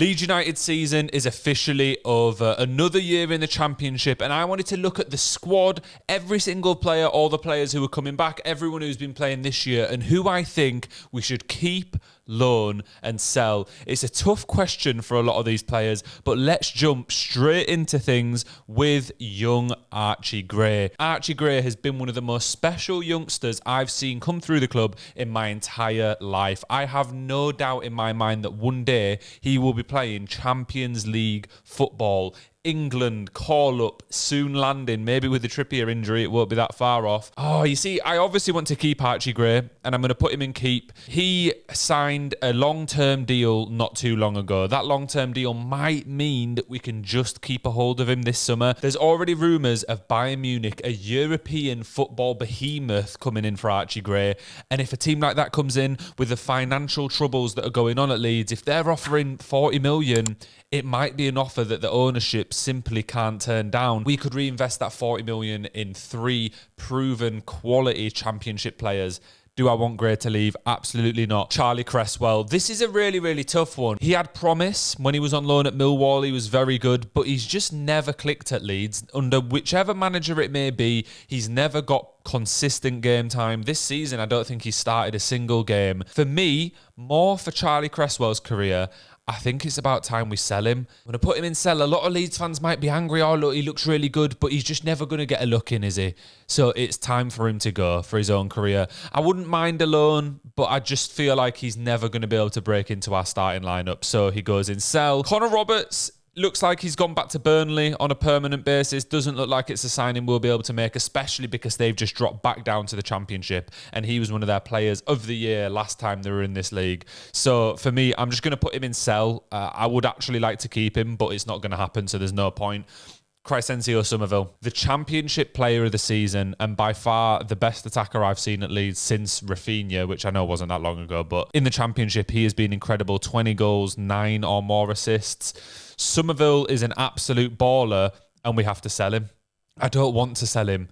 Leeds United season is officially over. Another year in the Championship, and I wanted to look at the squad, every single player, all the players who are coming back, everyone who's been playing this year, and who I think we should keep, loan and sell. It's a tough question for a lot of these players, but let's jump straight into things with young Archie Gray. Archie Gray has been one of the most special youngsters I've seen come through the club in my entire life. I have no doubt in my mind that one day he will be playing Champions League football. England call-up, soon landing, maybe with the Trippier injury, it won't be that far off. Oh, you see, I obviously want to keep Archie Gray, and I'm going to put him in keep. He signed a long-term deal not too long ago. That long-term deal might mean that we can just keep a hold of him this summer. There's already rumours of Bayern Munich, a European football behemoth, coming in for Archie Gray, and if a team like that comes in with the financial troubles that are going on at Leeds, if they're offering 40 million, it might be an offer that the ownership simply can't turn down. We could reinvest that 40 million in 3 proven quality Championship players. Do I want Gray to leave? Absolutely not. Charlie Cresswell. This is a really, really tough one. He had promise when he was on loan at Millwall. He was very good, but he's just never clicked at Leeds. Under whichever manager it may be, he's never got consistent game time. This season, I don't think he started a single game. For me, more for Charlie Cresswell's career, I think it's about time we sell him. I'm going to put him in sell. A lot of Leeds fans might be angry. Oh, look, he looks really good, but he's just never going to get a look in, is he? So it's time for him to go for his own career. I wouldn't mind a loan, but I just feel like he's never going to be able to break into our starting lineup. So he goes in sell. Connor Roberts looks like he's gone back to Burnley on a permanent basis. Doesn't look like it's a signing we'll be able to make, especially because they've just dropped back down to the Championship, and he was one of their players of the year last time they were in this league. So for me, I'm just going to put him in sell. I would actually like to keep him, but it's not going to happen, so there's no point. Crysencio Somerville, the Championship player of the season, and by far the best attacker I've seen at Leeds since Rafinha, which I know wasn't that long ago, but in the Championship, he has been incredible. 20 goals, 9 or more assists. Somerville is an absolute baller, and we have to sell him. I don't want to sell him,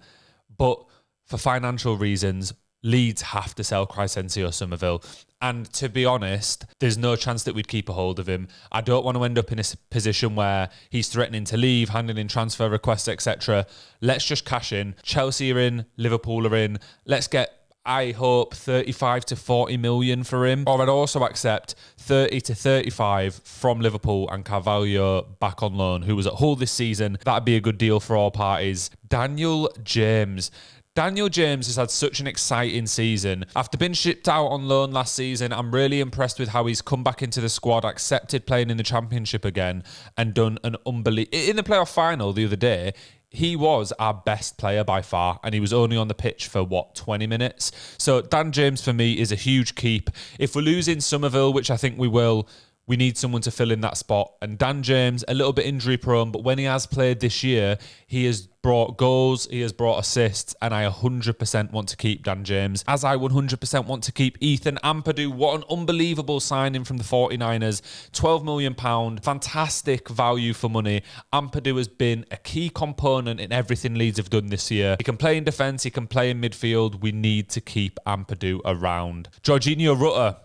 but for financial reasons, Leeds have to sell Crysencio Somerville. And to be honest, there's no chance that we'd keep a hold of him. I don't want to end up in a position where he's threatening to leave, handing in transfer requests, etc. Let's just cash in. Chelsea are in, Liverpool are in. Let's get, I hope, 35 to 40 million for him. Or I'd also accept 30 to 35 from Liverpool and Carvalho back on loan, who was at Hull this season. That'd be a good deal for all parties. Daniel James. Daniel James has had such an exciting season. After being shipped out on loan last season, I'm really impressed with how he's come back into the squad, accepted playing in the Championship again, and done an unbelievable... In the playoff final the other day, he was our best player by far, and he was only on the pitch for, 20 minutes? So Dan James, for me, is a huge keep. If we're losing Somerville, which I think we will, we need someone to fill in that spot. And Dan James, a little bit injury prone, but when he has played this year, he has brought goals, he has brought assists, and I 100% want to keep Dan James. As I 100% want to keep Ethan Ampadu. What an unbelievable signing from the 49ers. £12 million, fantastic value for money. Ampadu has been a key component in everything Leeds have done this year. He can play in defence, he can play in midfield. We need to keep Ampadu around. Jorginho Rutter,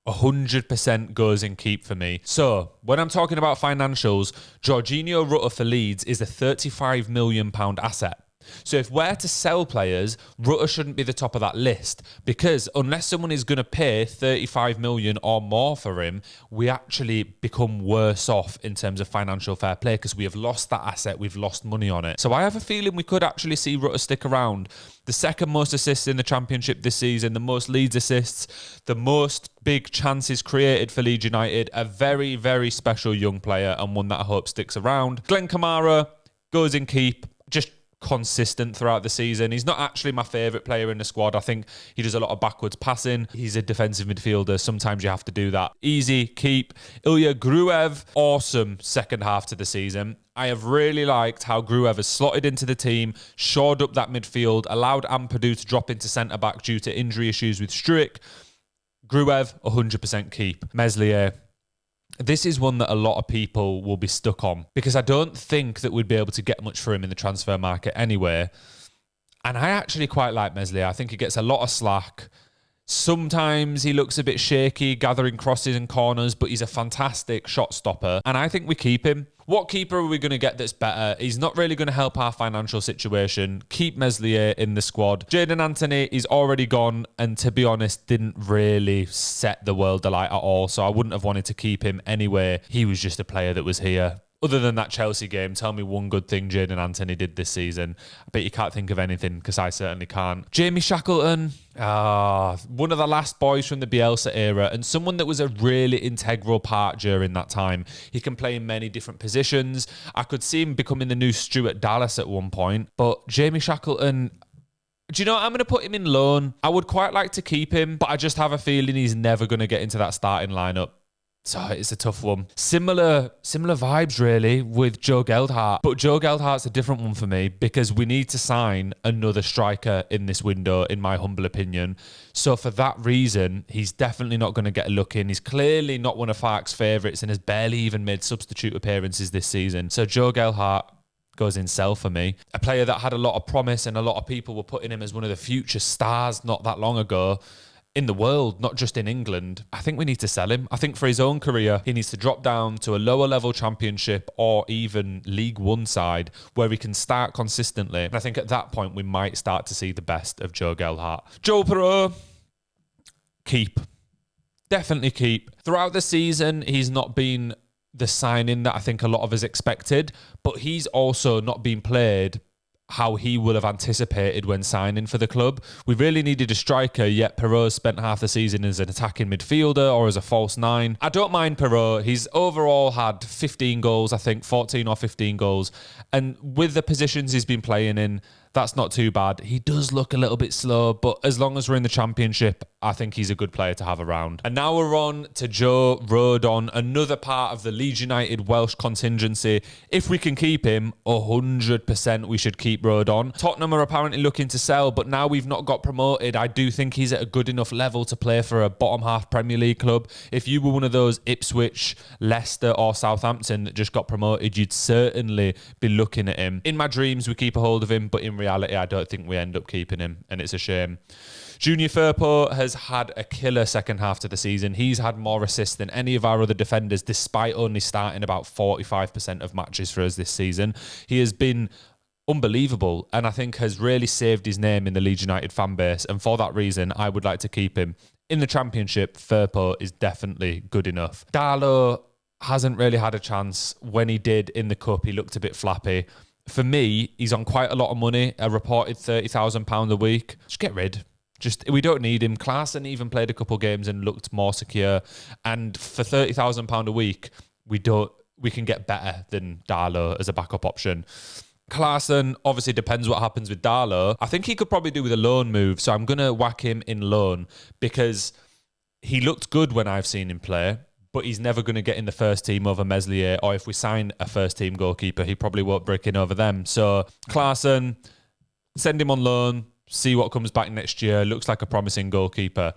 100% goes in keep for me. So, when I'm talking about financials, Jorginho Rutter for Leeds is a £35 million asset. So if we're to sell players, Rutter shouldn't be the top of that list, because unless someone is going to pay 35 million or more for him, we actually become worse off in terms of financial fair play, because we have lost that asset, we've lost money on it. So I have a feeling we could actually see Rutter stick around. The second most assists in the Championship this season, the most Leeds assists, the most big chances created for Leeds United. A very, very special young player, and one that I hope sticks around. Glenn Kamara goes in keep, just consistent throughout the season. He's not actually my favourite player in the squad. I think he does a lot of backwards passing. He's a defensive midfielder. Sometimes you have to do that. Easy, keep. Ilya Gruev, awesome second half to the season. I have really liked how Gruev has slotted into the team, shored up that midfield, allowed Ampadu to drop into centre-back due to injury issues with Struijk. Gruev, 100% keep. Meslier, this is one that a lot of people will be stuck on, because I don't think that we'd be able to get much for him in the transfer market anyway. And I actually quite like Meslier. I think he gets a lot of slack. Sometimes he looks a bit shaky, gathering crosses and corners, but he's a fantastic shot stopper. And I think we keep him. What keeper are we going to get that's better? He's not really going to help our financial situation. Keep Meslier in the squad. Jadon Anthony is already gone and, to be honest, didn't really set the world alight at all. So I wouldn't have wanted to keep him anyway. He was just a player that was here. Other than that Chelsea game, tell me one good thing Jadon Anthony did this season. I bet you can't think of anything, because I certainly can't. Jamie Shackleton, one of the last boys from the Bielsa era, and someone that was a really integral part during that time. He can play in many different positions. I could see him becoming the new Stuart Dallas at one point. But Jamie Shackleton, do you know what? I'm going to put him in loan. I would quite like to keep him, but I just have a feeling he's never going to get into that starting lineup. So it's a tough one. Similar vibes, really, with Joe Geldhart. But Joe Geldhart's a different one for me, because we need to sign another striker in this window, in my humble opinion. So for that reason, he's definitely not going to get a look in. He's clearly not one of Farke's favourites and has barely even made substitute appearances this season. So Joe Geldhart goes in sell for me. A player that had a lot of promise, and a lot of people were putting him as one of the future stars not that long ago in the world, not just in England. I think we need to sell him. I think for his own career, he needs to drop down to a lower level Championship or even League One side where he can start consistently. And I think at that point, we might start to see the best of Joe Geldhart. Joel Perreault, keep. Definitely keep. Throughout the season, he's not been the signing that I think a lot of us expected, but he's also not been played how he would have anticipated when signing for the club. We really needed a striker, yet Perreault spent half the season as an attacking midfielder or as a false nine. I don't mind Perreault. He's overall had 15 goals, I think, 14 or 15 goals. And with the positions he's been playing in, that's not too bad. He does look a little bit slow, but as long as we're in the Championship, I think he's a good player to have around. And now we're on to Joe Rodon, another part of the Leeds United Welsh contingency. If we can keep him, 100% we should keep Rodon. Tottenham are apparently looking to sell, but now we've not got promoted, I do think he's at a good enough level to play for a bottom half Premier League club. If you were one of those Ipswich, Leicester or Southampton that just got promoted, you'd certainly be looking at him. In my dreams, we keep a hold of him, but in reality, I don't think we end up keeping him, and it's a shame. Junior Firpo has had a killer second half to the season. He's had more assists than any of our other defenders, despite only starting about 45% of matches for us this season. He has been unbelievable, and I think has really saved his name in the Leeds United fan base, and for that reason, I would like to keep him. In the Championship, Firpo is definitely good enough. Darlow hasn't really had a chance. When he did in the Cup, he looked a bit flappy. For me, he's on quite a lot of money, a reported £30,000 a week. Just get rid. We don't need him. Klaassen even played a couple games and looked more secure. And for £30,000 a week, we can get better than Darlow as a backup option. Klaassen, obviously depends what happens with Darlow. I think he could probably do with a loan move, so I'm going to whack him in loan because he looked good when I've seen him play, but he's never going to get in the first team over Meslier, or if we sign a first team goalkeeper, he probably won't break in over them. So Klaassen, send him on loan, see what comes back next year. Looks like a promising goalkeeper.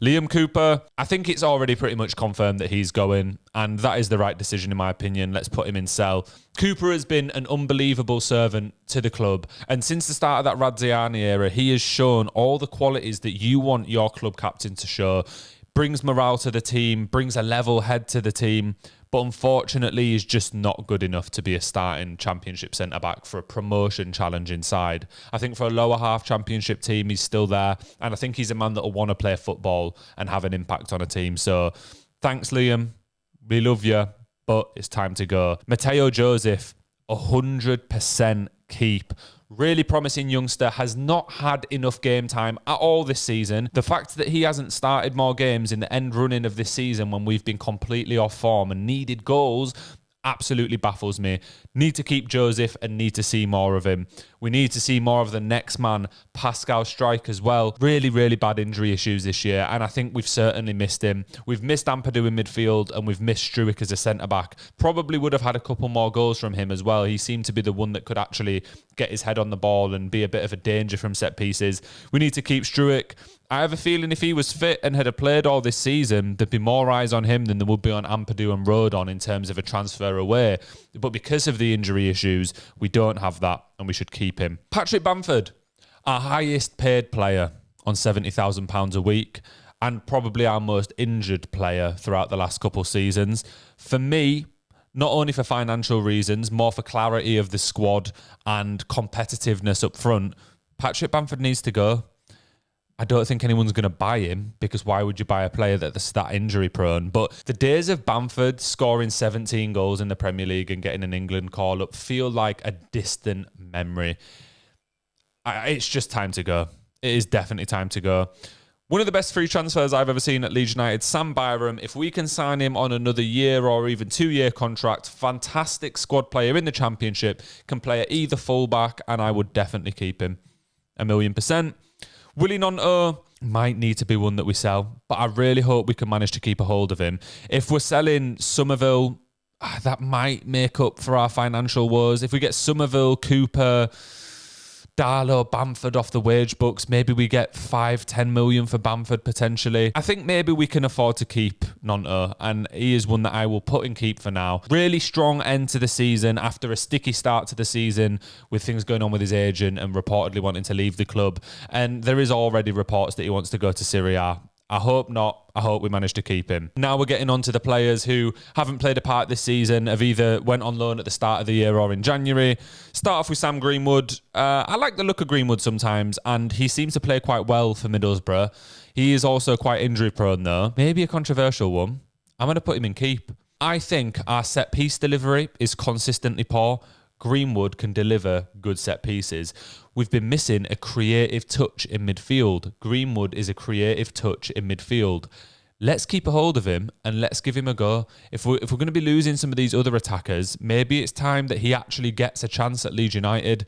Liam Cooper, I think it's already pretty much confirmed that he's going, and that is the right decision in my opinion. Let's put him in sell. Cooper has been an unbelievable servant to the club, and since the start of that Radziani era, he has shown all the qualities that you want your club captain to show. Brings morale to the team, brings a level head to the team, but unfortunately is just not good enough to be a starting Championship centre-back for a promotion challenging side. I think for a lower half Championship team, he's still there, and I think he's a man that will want to play football and have an impact on a team. So thanks, Liam. We love you, but it's time to go. Mateo Joseph, 100% keep. Really promising youngster, has not had enough game time at all this season. The fact that he hasn't started more games in the end running of this season when we've been completely off form and needed goals absolutely baffles me. Need to keep Joseph and need to see more of him. We need to see more of the next man, Pascal Struijk, as well. Really, really bad injury issues this year, and I think we've certainly missed him. We've missed Ampadu in midfield, and we've missed Struijk as a centre-back. Probably would have had a couple more goals from him as well. He seemed to be the one that could actually get his head on the ball and be a bit of a danger from set pieces. We need to keep Struijk. I have a feeling if he was fit and had played all this season, there'd be more eyes on him than there would be on Ampadu and Rodon in terms of a transfer away. But because of the injury issues, we don't have that, and we should keep him. Patrick Bamford, our highest paid player. on £70,000 a week, and probably our most injured player throughout the last couple seasons. For me, not only for financial reasons, more for clarity of the squad and competitiveness up front, Patrick Bamford needs to go. I don't think anyone's going to buy him, because why would you buy a player that's that injury prone? But the days of Bamford scoring 17 goals in the Premier League and getting an England call-up feel like a distant memory. It's just time to go. It is definitely time to go. One of the best free transfers I've ever seen at Leeds United, Sam Byram. If we can sign him on another year or even 2-year contract, fantastic squad player in the Championship, can play at either fullback, and I would definitely keep him 1,000,000%. Willie Gnonto might need to be one that we sell, but I really hope we can manage to keep a hold of him. If we're selling Somerville, that might make up for our financial woes. If we get Somerville, Cooper, Darlow, Bamford off the wage books, maybe we get 5-10 million for Bamford potentially. I think maybe we can afford to keep Gnonto, and he is one that I will put in keep for now. Really strong end to the season after a sticky start to the season with things going on with his agent and reportedly wanting to leave the club. And there is already reports that he wants to go to Serie A. I hope not. I hope we manage to keep him. Now we're getting on to the players who haven't played a part this season, have either went on loan at the start of the year or in January. Start off with Sam Greenwood. I like the look of Greenwood sometimes, and he seems to play quite well for Middlesbrough. He is also quite injury prone though. Maybe a controversial one. I'm going to put him in keep. I think our set piece delivery is consistently poor. Greenwood can deliver good set pieces. We've been missing a creative touch in midfield. Greenwood is a creative touch in midfield. Let's keep a hold of him and let's give him a go. If we're going to be losing some of these other attackers, maybe it's time that he actually gets a chance at Leeds United.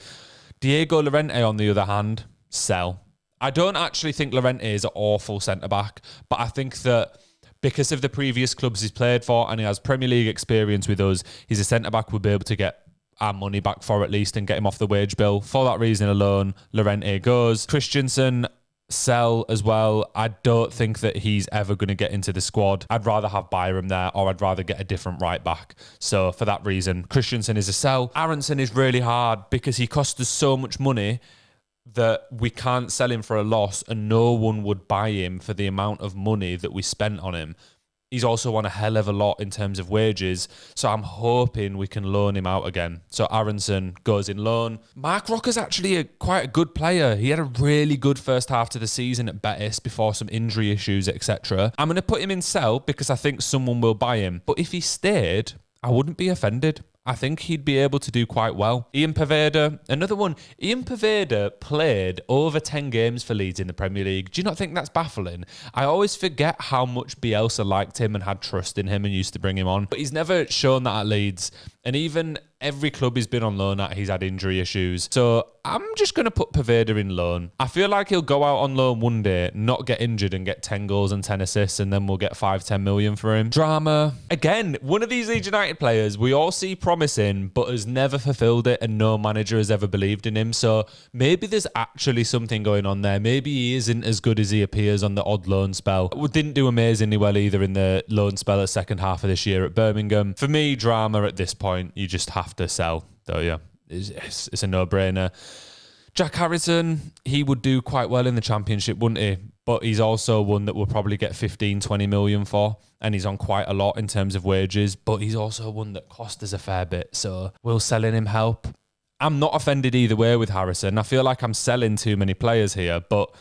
Diego Llorente, on the other hand, sell. I don't actually think Llorente is an awful centre-back, but I think that because of the previous clubs he's played for and he has Premier League experience with us, he's a centre-back we'll be able to get our money back for at least and get him off the wage bill. For that reason alone, Llorente goes. Christensen, sell as well. I don't think that he's ever going to get into the squad. I'd rather have Byram there, or I'd rather get a different right back. So for that reason, Christensen is a sell. Aronson is really hard because he cost us so much money that we can't sell him for a loss, and no one would buy him for the amount of money that we spent on him. He's also on a hell of a lot in terms of wages, so I'm hoping we can loan him out again. So Aronson goes in loan. Mark Rocker's actually quite a good player. He had a really good first half to the season at Betis before some injury issues, etc. I'm going to put him in sell because I think someone will buy him. But if he stayed, I wouldn't be offended. I think he'd be able to do quite well. Ian Poveda, another one. Ian Poveda played over 10 games for Leeds in the Premier League. Do you not think that's baffling? I always forget how much Bielsa liked him and had trust in him and used to bring him on. But he's never shown that at Leeds. And even every club he's been on loan at, he's had injury issues. So I'm just going to put Poveda in loan. I feel like he'll go out on loan one day, not get injured and get 10 goals and 10 assists, and then we'll get 5-10 million for him. Drama. Again, one of these Leeds United players we all see promising, but has never fulfilled it, and no manager has ever believed in him. So maybe there's actually something going on there. Maybe he isn't as good as he appears on the odd loan spell. We didn't do amazingly well either in the loan spell at second half of this year at Birmingham. For me, Drama at this point, you just have to sell, though. Yeah, it's a no-brainer. Jack Harrison, he would do quite well in the Championship, wouldn't he? But he's also one that we'll probably get 15-20 million for, and he's on quite a lot in terms of wages, but he's also one that cost us a fair bit, so will selling him help? I'm not offended either way with Harrison. I feel like I'm selling too many players here, but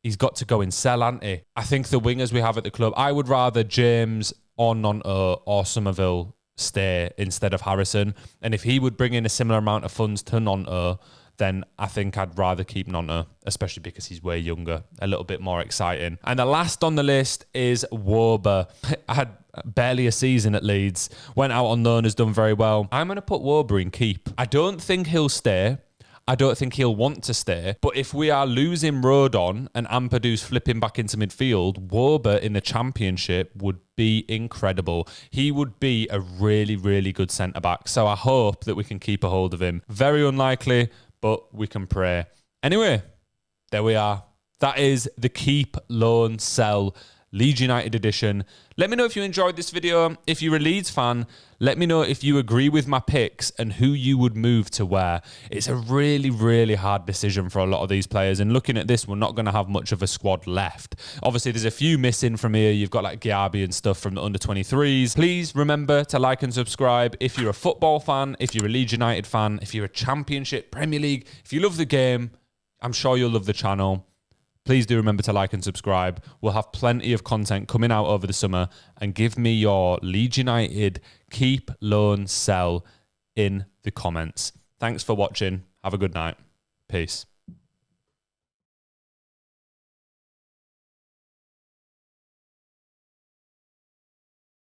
he's got to go and sell, hasn't he? I think the wingers we have at the club, I would rather James or Gnonto or Somerville stay instead of Harrison. And if he would bring in a similar amount of funds to Gnonto, then I think I'd rather keep Gnonto, especially because he's way younger, a little bit more exciting. And the last on the list is Wober. I had barely a season at Leeds, went out on loan, has done very well. I'm going to put Wober in keep. I don't think he'll stay. I don't think he'll want to stay. But if we are losing Rodon and Ampadu's flipping back into midfield, Wober in the Championship would be incredible. He would be a really, really good centre-back. So I hope that we can keep a hold of him. Very unlikely, but we can pray. Anyway, there we are. That is the keep, loan, sell Leeds United edition. Let me know if you enjoyed this video. If you're a Leeds fan, let me know if you agree with my picks and who you would move to where. It's a really, really hard decision for a lot of these players. And looking at this, we're not going to have much of a squad left. Obviously, there's a few missing from here. You've got like Giabi and stuff from the under-23s. Please remember to like and subscribe if you're a football fan, if you're a Leeds United fan, if you're a Championship, Premier League, if you love the game, I'm sure you'll love the channel. Please do remember to like and subscribe. We'll have plenty of content coming out over the summer. And give me your Leeds United keep, loan, sell in the comments. Thanks for watching. Have a good night. Peace.